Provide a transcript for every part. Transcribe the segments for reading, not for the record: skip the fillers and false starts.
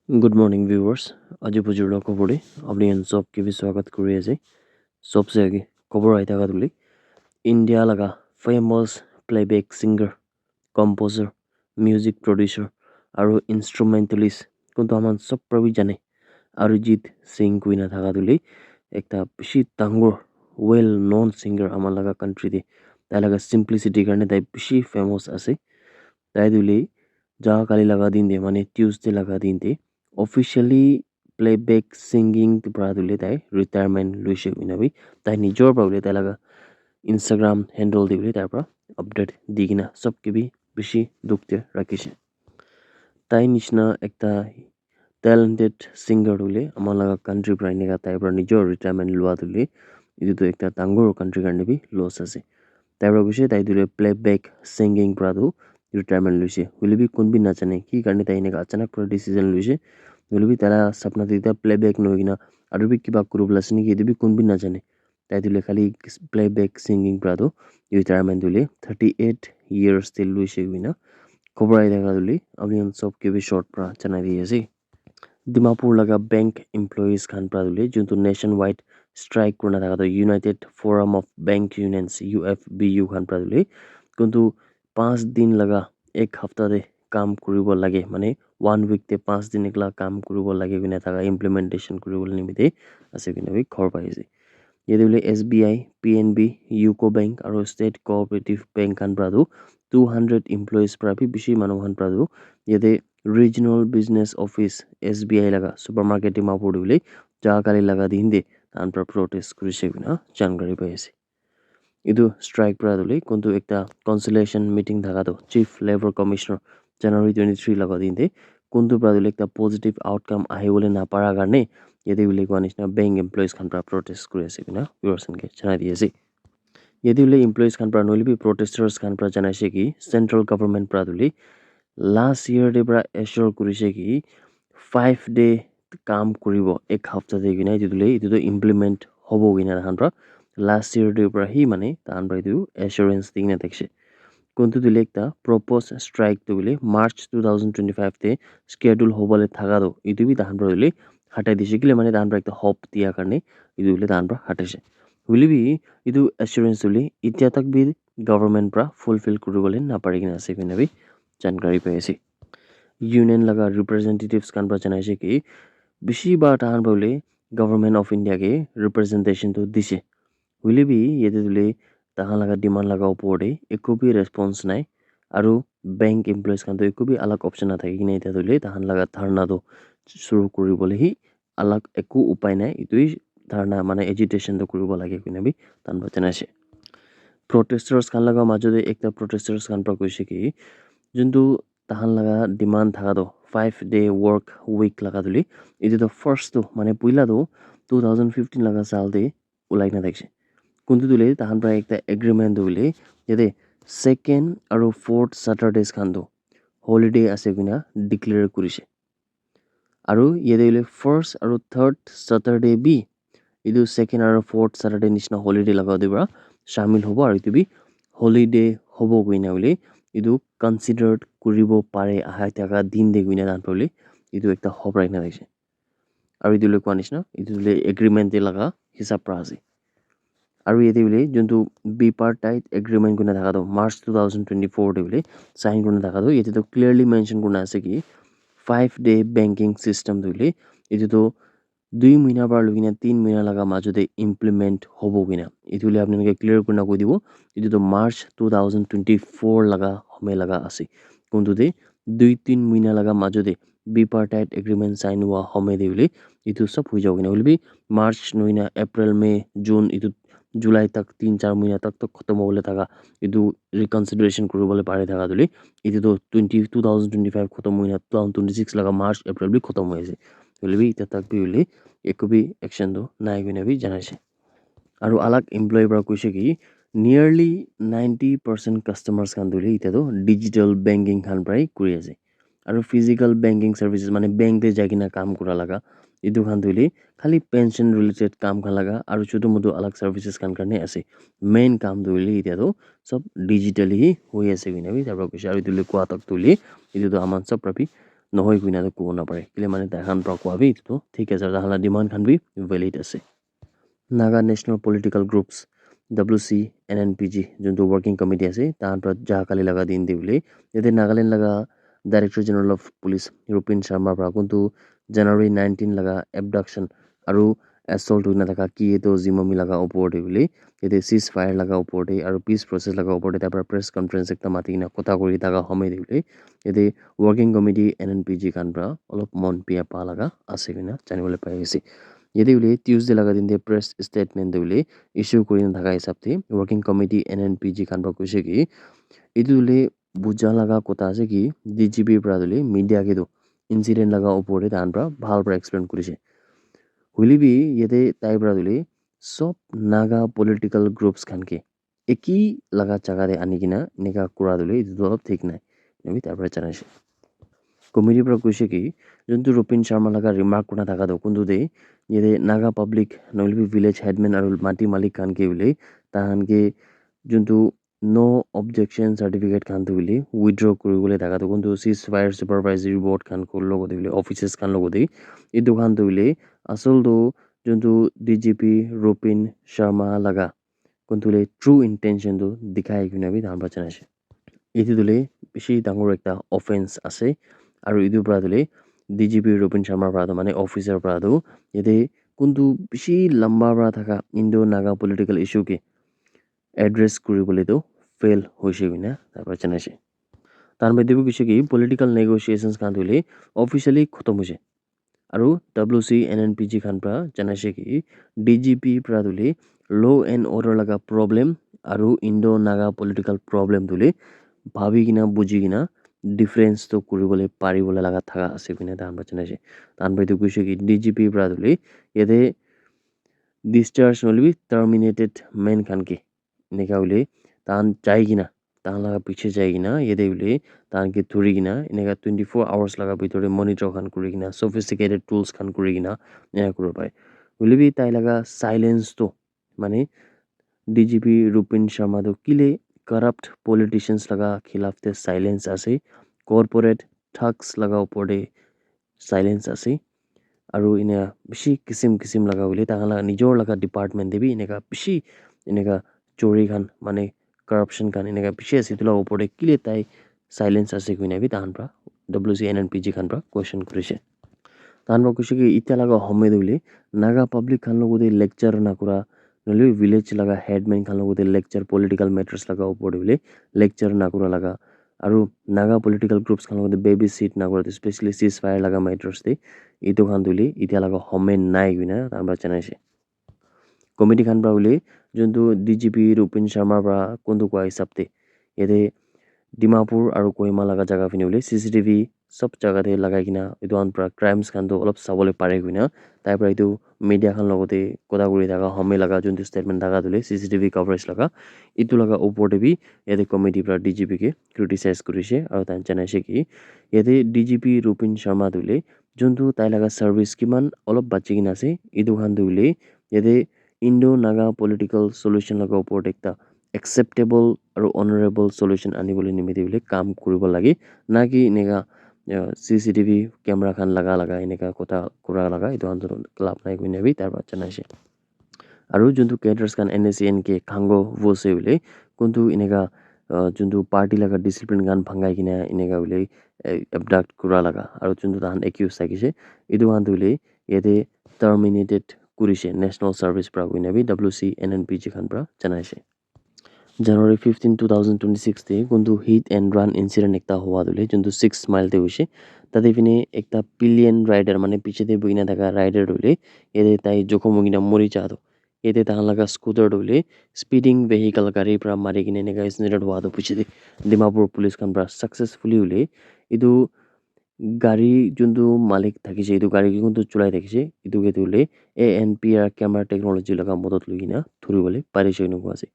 Good morning viewers. आज बुजुर्ग खबरे अपनी इन सब के भी स्वागत करिए जे सबसे आगे खबर आई था तुली इंडिया लगा famous playback singer composer music producer और इंस्ट्रूमेंटलिस्ट कोनतो आमान सब प्रबी जाने अरिजीत सिंह कुइना था तुली एक ता बेसी डांगर वेल नोन सिंगर आमान लगा कंट्री दे ताई लगा सिंप्लिसिटी करने ताई बेसी फेमस आसे ताई तुली जा काली लगा दिन दे माने ट्यूसडे लगा दिन दे officially playback singing পৰা তুলি তাই ৰিটায়াৰমেণ্ট লৈছে বিনাবি তাই নিজৰ পৰা উলিয়াই তাই লগা ইনষ্টাগ্ৰাম হেণ্ডল দি বুলি তাৰ পৰা আপডেট দি কিনা চবকে বেছি দুখতে ৰাখিছে তাই নিচিনা একটা টেলেণ্টেড ছিংগাৰ তুলি আমাৰ লগা কাণ্ট্ৰিৰ পৰা এনেকা তাইৰ পৰা নিজৰ ৰিটায়াৰমেণ্ট লোৱা তুলি এইটোতো একটা ডাঙৰ কাণ্ট্ৰিৰ কাৰণে বি লছ আছে তাইৰ পৰা কৈছে তাই তুলি প্লেবেক ছিংগিং পৰাটো ৰিটায়াৰমেণ্ট লৈছে বুলিবি কোনবি নাজানে কি কাৰণে তাই এনেকা আচানক পৰা ডিচিজন লৈছে বুলিবি তাৰা সপনা তেতিয়া প্লেবেক নৈ কিনা আৰু বি কিবা কৰিব আছে নেকি এইটো বি কোনবি নাজানে তাই তুলি খালি প্লেবেক ছিংগিং পৰাটো ৰিটায়াৰমেণ্ট তুলি 38 years till লৈছে কিনা খবৰ আহি থকা তুলি আপুনি চবকে বি শ্বৰ্ট পৰা জনাই দি আছে ডিমাপুৰ লগা বেংক এমপ্লয়িজ খান পৰা তুলি যোনটো নেশ্যন ৱাইড ষ্ট্ৰাইক কৰা থকা United forum of bank unions UFBU খান পৰা তুলি কিন্তু 5 দিন লগা এক সপ্তাহতে কাম কৰিব লাগে মানে 1 week তে 5 দিন একলা কাম কৰিব লাগে কিনে থাকা ইমপ্লিমেন্টেশন কৰিবলৈ নিমিতে আছে কিনে খবৰ পাইছে ইয়াতে বোলে SBI PNB UCO বেংক আৰু ষ্টেট কোঅপাৰেটিভ বেংক খান পৰা 200 এমপ্লয়িজ পৰা বেছি মানুহ খান পৰা ইয়াতে ৰিজনাল বিজনেছ অফিচ SBI লগা সুপাৰমাৰ্কেট ডিমাপুৰ বুলি যা কালি লগা দিন দে তান পৰা প্ৰটেষ্ট কৰিছে কিনা জানকাৰী পাই আছে ಇದು ಸ್ಟ್ರೈಕ್ ಪ್ರಾದುಲಿ ಕುಂತು একটা কনসিলেশন মিটিং থাকাতো চিফ লেবার কমিশনার জানুয়ারি 23 লগা দিনতে কুন্তু প্ৰাদুলি একটা পজিটিভ আউটকাম আহিবলৈ নাপাৰা কাৰণে ইয়াতে বুলি কোৱা নিচিনা বেংক এমপ্লয়িজ খান পৰা প্ৰটেষ্ট কৰি আছে কিনা পিউৰসনকে জনাই দি আছে ইয়াতে বুলি এমপ্লয়িজ খান পৰা নলিবি প্ৰটেষ্টাৰ্স খান পৰা জনাইছে কি সেন্ট্ৰেল গভৰ্নমেন্ট প্ৰাদুলি লাষ্ট ইয়াৰ দে পৰা এশ্যোৰ কৰিছে কি 5 ডে কাম কৰিব এক সপ্তাহতে কিনা এইটো ইমপ্লিমেন্ট হ'ব কিনা খান পৰা লাষ্ট ইয়াৰ ডে পৰা হি মানে তান পৰা এইটো এশ্যোৰেন্স দি কিনা দেখছে কোনটো দিলে একটা প্রপোজ স্ট্রাইক তো বলে মার্চ 2025 তে স্কেডিউল হবলে থাকাতো ইটো বি তাহান পৰা দিলে হাটাই দিছে কিলে মানে তাহান পৰা একটা হপ দিয়া কাৰণে ইটো বলে তাহান পৰা হাটাইছে বুলিবি ইটো এশ্যোৰেন্স বুলি এতিয়া তাক বি গভৰ্নমেন্ট পৰা ফুলফিল কৰিবলৈ নাপাৰি কিনা আছে কিনা বি জানকাৰী পাই আছে ইউনিয়ন লগা ৰিপ্ৰেজেন্টেটিভস কান পৰা জনাইছে কি বেছি বাৰ তাহান বলে গভৰ্নমেন্ট অফ ইণ্ডিয়া কে ৰিপ্ৰেজেন্টেশন তো দিছে বুলিবি ইয়াতে দিলে তাহান লগা ডিমান্ড লগা ওপৰতে একো বি ৰেসপন্স নাই আৰু বেংক এমপ্লয়িজ খান তো একো বি আলাগ অপচন নাথাকে কিনে এতিয়া দিলে তাহান লগা ধাৰণাটো শুৰু কৰিবলৈ হি আলাগ একো উপায় নাই ইটোই ধাৰণা মানে এজিটেশন তো কৰিব লাগে কিনে বি তান জনাইছে প্ৰটেষ্টাৰ্স খান লগা মাজতে একটা প্ৰটেষ্টাৰ্স খান পৰা কৈছে কি যোনটো তাহান লগা ডিমান্ড থাকাতো 5 ডে ৱৰ্ক উইক লগা দিলি এইটো ফাৰ্ষ্টটো মানে পইলাটো 2015 লগা সালতে ওলাই না দেখছে কোনটো দিলে তাহান পৰা একটা এগ্ৰিমেন্ট দিলে যেতে সেকেন্ড আৰু ফোৰ্থ স্যাটাৰডেজ খানটো হলিডে আছে কিনা ডিক্লেয়াৰ কৰিছে আৰু ইয়াতে দিলে ফাৰ্ষ্ট আৰু থাৰ্ড স্যাটাৰডে বি ইটো সেকেন্ড আৰু ফোৰ্থ স্যাটাৰডে নিচিনা হলিডে লগা দিবা শামিল হ'ব আৰু ইটো বি হলিডে হ'ব কিনা বুলি ইটো কনসিডাৰড কৰিব পাৰে আহা থকা দিন দে কিনা তান বুলি ইটো একটা হ'ব ৰাইনা দেখছে আৰু ইটো লৈ কোৱা নিচিনা ইটো দিলে এগ্ৰিমেন্ট লগা হিচাপ পৰা আছে আৰু ইয়াতে বুলি যোনটো বিপাৰ্টাইট এগ্ৰিমেন্ট কোনে থাকাতো মাৰ্চ 2024 বুলি সাইন কোনে থাকাতো ইয়াতে তো ক্লিয়াৰলি মেনশন কোনে আছে কি 5 ডে বেংকিং সিস্টেম বুলি এইটো 2 মহিনা পৰা লगिना 3 মহিনা লগা মাজতে ইমপ্লিমেন্ট হ'ব কিনা ইটোলে আপোনালোকে ক্লিয়াৰ কৰি কৈ দিব এইটো মাৰ্চ 2024 লগা সময় লগা আছে কোনটোতে 2-3 মহিনা লগা মাজতে বিপাৰ্টাইট এগ্ৰিমেন্ট সাইন হোৱা সময় দি বুলি ইটো সব হৈ যাব কিনা বুলি মাৰ্চ নহিনা এপ্ৰিল মে জুন ইটো जुलाई तक 3-4 महीना तक तो खत्म होले थाका इदु रिकन्सिडरेशन करबले पारे थाका दुली इदु तो 2025 खत्म महीना 2026 लगा मार्च अप्रैल भी खत्म होइसे बोले भी इता तक भी होले एको भी एक्शन दो नाइ गुना भी जनाइसे আৰু আলাক এমপ্লয়ি পৰা কৈছে কি নিয়াৰলি 90% কাস্টমাৰ্স খান দুলি ইতা তো ডিজিটাল বেংকিং খান প্ৰায় কৰি আছে আৰু ফিজিক্যাল বেংকিং সাৰ্ভিসেস মানে ব্যাংক দে যাই কিনা কাম কৰা লাগা ইদু খান দুলি খালি পেনশন ৰিলেটেড কাম খান লাগা আৰু ছোটো মোটো আলাগ সাৰ্ভিসেস খান কাৰণে আছে মেইন কাম দুলি ইতা তো সব ডিজিটালি হৈ আছে কিনা বি তাৰ পৰা কৈছে আৰু দুলি কোৱা তক তুলি ইদু তো আমান সব প্ৰাপি নহয় কুইনা তো ক'ব নাপাৰে কিলে মানে তাহান পৰা কোৱাবি তো ঠিক আছে তাহালা ডিমাণ্ড খান বি ভেলিড আছে Naga national political groups WC NNPG যোনটো ৱৰ্কিং কমিটি আছে তাহান পৰা যাহাকালি লগা দিন দি বুলি ইয়াতে নাগালেণ্ড লগা director general of police Rupin শৰ্মাৰ পৰা কোনটো জানুৱাৰী 19 লগা এবডাকশ্যন আৰু এছল্ট হৈ নাথাকা কি এইটো জিমমি লগা ওপৰতে বুলি ইয়াতে চিজ ফায়াৰ লগা ওপৰতে আৰু পিছ প্ৰচেছ লগা ওপৰতে তাৰ পৰা প্ৰেছ কনফাৰেঞ্চ একটা মাতি কিনে কথা কৰি থকা সময় দি বুলি ইয়াতে ৱৰ্কিং কমিটি NNPG খান পৰা অলপ মন পিয়া পা লগা আছে কিনা জানিবলৈ পাই গৈছে ইয়াতে বুলি টিউজডে লগা দিন দিয়ে প্ৰেছ ষ্টেটমেণ্ট বুলি ইস্যু কৰি নাথাকা হিচাপতে ৱৰ্কিং কমিটি NNPG খান পৰা কৈছে কি এইটো বুলি বুজা লগা কথা আছে কি DGPৰ পৰা বুলি মিডিয়াকেতো ইনচিডেণ্ট লগা ওপৰতে তাহান পৰা ভাল পৰা এক্সপ্লেইন কৰিছে হুলিবি ইয়াতে তাই পৰা বুলি সব নাগা পলিটিকেল গ্ৰুপছ খানকে একই লগা জাগাৰে আনি কিনা এনেকা কৰা দিলে এইটো অলপ ঠিক নাই আমি তাৰ পৰা জানাইছে কমিটিৰ পৰা কৈছে কি যোনটো ৰূপিন শৰ্মা লগা ৰিমাৰ্ক কৰা থাকাটো কোনটো দে ইয়াতে নাগা পাব্লিক নহ'লে ভিলেজ হেডমেন আৰু মাটি মালিক খানকে বুলি তাহানকে যোনটো নো অবজেকশ্যন চাৰ্টিফিকেট খানটো বুলি উইথড্ৰ কৰিবলৈ থাকাটো কোনটো চিজ ফায়াৰ ছুপাৰভাইজাৰী বৰ্ড খান লগতে বুলি অফিচেছ খান লগতে এইটো খানটো বুলি আচলটো যোনটো DGP ৰূপিন শৰ্মা লগা কোনটো ট্ৰু ইণ্টেনশ্যনটো দেখাই কিনে আমি তাহান পৰা জানাইছে এইটো দিলে বেছি ডাঙৰ একটা অফেন্স আছে আৰু এইটোৰ পৰা দিলে DGP ৰূপিন শৰ্মাৰ পৰা মানে অফিচাৰ পৰাটো ইয়াতে কোনটো বেছি লম্বা পৰা থকা ইণ্ডো নাগা পলিটিকেল ইস্যুকে এড্ৰেছ কৰিবলৈতো ফেইল হৈছে কিনা তাৰ পৰা জানাইছে তাৰ মধ্যে কৈছে কি পলিটিকেল নেগোচিয়েশ্যনছ খান দিলে অফিচিয়েলি খতম হৈছে আৰু WC NNPG খান পৰা জানাইছে কি DGP পৰা দিলে ল' এণ্ড অৰ্ডাৰ লগা প্ৰব্লেম আৰু ইণ্ডো নাগা পলিটিকেল প্ৰব্লেম দিলে ভাবি কিনা বুজি কিনা ডিফাৰেঞ্চটো কৰিবলৈ পাৰিবলৈ লগা থকা আছে কিনে তাহান পৰা জানাইছে তাহান পৰা এইটো কৈছে কি DGP পৰা দিলে ইয়াতে ডিscharge নহ'লে টাৰ্মিনেটেড মেন খানকে এনেকা বুলি তাহান যাই কিনা তাহান লগা পিছে যাই কিনা ইয়াতে বুলি তাহানকে ধৰি কিনা এনেকা 24 hours লগা ভিতৰে মনিটৰ খান কৰি কিনা সফিষ্টিকেটেড টুলছ খান কৰি কিনা এনেকা কৰিব পাৰে বুলিবি তাই লগা চাইলেঞ্চটো মানে DGP ৰূপিন শৰ্মাটো কিলে কৰাপ্ট পলিটিচিয়ানছ লগা খিলাফতে চাইলেঞ্চ আছে কৰ্পৰেট ঠাগছ লগা ওপৰতে চাইলেঞ্চ আছে আৰু এনে বেছি কিচিম লগা বুলি তাহান লগা নিজৰ লগা ডিপাৰ্টমেণ্টে বি এনেকা বেছি এনেকা চোৰি খান মানে কৰাপশ্যন খান এনেকা বেছি আছে এইটো লগা ওপৰতে কিলে তাই চাইলেঞ্চ আছে কিনে বি তাহান পৰা WC NNPG খান পৰা কুৱেশ্যন কৰিছে তাহান পৰা কৈছে কি এতিয়া লগা সময় বুলি নাগা পাব্লিক খান লগতে লেকচাৰ নকৰা নহ'লে ভিলেজ লগা হেডমেন খান লগতে লেকচাৰ পলিটিকেল মেটাৰ্ছ লগা ওপৰতে বুলি লেকচাৰ নকৰা লগা আৰু নাগা পলিটিকেল গ্ৰুপছ খান লগতে বেবি চিট নকৰা স্পেচিয়েলি চিজ ফায়াৰ লগা মেটাৰ্ছ দি এইটো খান তুলি এতিয়া লগা সময় নাই কিনা তাৰ পৰা জানাইছে কমিটি খান পৰা বুলি যোনটো DGP ৰূপিন শৰ্মাৰ পৰা কোনটো কোৱা হিচাপতে ইয়াতে ডিমাপুৰ আৰু কহিমা লগা জেগা পিনি বুলি CCTV সব জেগাতে লগাই কিনা এইটো আন পৰা ক্ৰাইমছ খানটো অলপ চাবলৈ পাৰে কিনা তাৰ পৰা এইটো মিডিয়া খান লগতে কথা কৰি থকা সময় লগা যোনটো ষ্টেটমেণ্ট থকা তুলি CCTV কভাৰেজ লগা এইটো লগা ওপৰতে বি ইয়াতে কমিটিৰ পৰা DGPকে ক্ৰিটিচাইজ কৰিছে আৰু তাই জানাইছে কি ইয়াতে DGP ৰূপিন শৰ্মা তুলি যোনটো তাই লগা ছাৰ্ভিচ কিমান অলপ বাচি কিনা আছে এইটো খান তুলি ইয়াতে ইণ্ডো নাগা পলিটিকেল চলিউশ্যন লগা ওপৰত একটা একচেপ্টেবল আৰু অনাৰেবল চলিউশ্যন আনিবলৈ নিমিত্তে বুলি কাম কৰিব লাগে না কি এনেকা CCTV কেমেৰা খান লগা এনেকা কথা কৰা লগা এইটো আন্দোলন লাভ নাই কৰি নেবি তাৰ পৰা জানাইছে আৰু যোনটো কেডাৰ্ছ খান NSCNK খাংগ বছে বুলি কোনটো এনেকা যোনটো পাৰ্টি লগা ডিচিপ্লিন গান ভাঙাই কিনে এনেকা বুলি এবডাক্ট কৰা লগা আৰু যোনটো তাহান একিউজ থাকিছে এইটো খান তুলি ইয়াতে টাৰ্মিনেটেড কৰিছে নেশ্যনেল ছাৰ্ভিচ পৰা গৈ নেবি WC NNPG খান পৰা জানাইছে জানুৱাৰী 15 2026 কোনটো হিট এণ্ড ৰান ইনচিডেণ্ট একটা হোৱা দিলে যোনটো 6 মাইলতে হৈছে তাতে পিনে একটা পিলিয়ন ৰাইডাৰ মানে পিছতে বহি থকা ৰাইডাৰ দিলে ইয়াতে তাই জখম হৈ কিনে মৰি যাতো ইয়াতে তাহান লগা স্কুটাৰ দিলে স্পিডিং ভেহিকেল গাড়ীৰ পৰা মাৰি কিনে এনেকা ইনচিডেণ্ট হোৱাটো পিছতে ডিমাপুৰ পুলিচ খান পৰা ছাকচেছফুলি হ'লে এইটো গাড়ী যোনটো মালিক থাকিছে এইটো গাড়ী কোনটো চলাই থাকিছে এইটোকে তুলে ANPR কেমেৰা টেকনলজি লগা মদত লৈ কিনে ধৰিবলৈ পাৰিছে এনেকুৱা আছে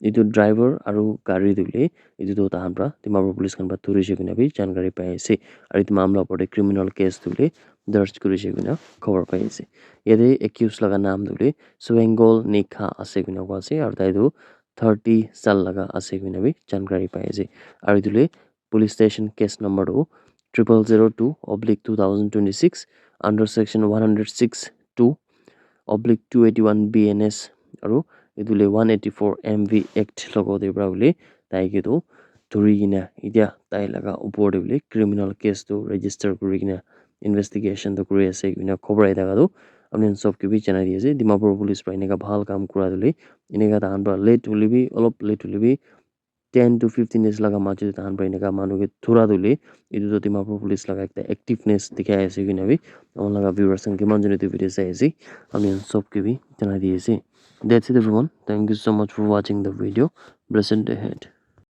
এইটো ড্ৰাইভাৰ আৰু গাড়ী দিলে এইটো তাহান পৰা ডিমাপুৰ পুলিচ খান পৰা ধৰিছে কিনে বি জানকাৰী পাই আছে আৰু এইটো মামলা ওপৰতে ক্ৰিমিনেল কেছ দিলে দৰ্জ কৰিছে কিনে খবৰ পাই আছে ইয়াতে একিউজ লগা নাম দিলে সুৱেংগল নিখা আছে কিনে কোৱা আছে আৰু তাইটো 30 সাল লগা আছে কিনে বি জানকাৰী পাই আছে আৰু এইটোলে পুলিচ ষ্টেচন কেছ নম্বৰটো 0002/2026 under section 106(2)/281 BNS আৰু ইদুলে 184 MV Act লগতে পৰা বুলি তাইকেতো ধৰি কিনা এতিয়া তাই লগা ওপৰতে বুলি ক্ৰিমিনেল কেছটো ৰেজিষ্টাৰ কৰি কিনা ইনভেষ্টিগেশ্যনটো কৰি আছে কিনা খবৰ আহি থাকাটো আপুনি চবকে বি জনাই দি আছে ডিমাপুৰ পুলিচ পৰা এনেকা ভাল কাম কৰা দিলে এনেকা তাহান পৰা লেট হলিবি অলপ late হলিবি 10 to 15 days laga majud tahan pra eneka manu ke thura duli idu to dimapur police laga ekta activeness dikhai ase kina bi amon laga viewers san kiman jone tu video sai ase ami sob ke bi janai di ase that's it everyone thank you so much for watching the video blessed ahead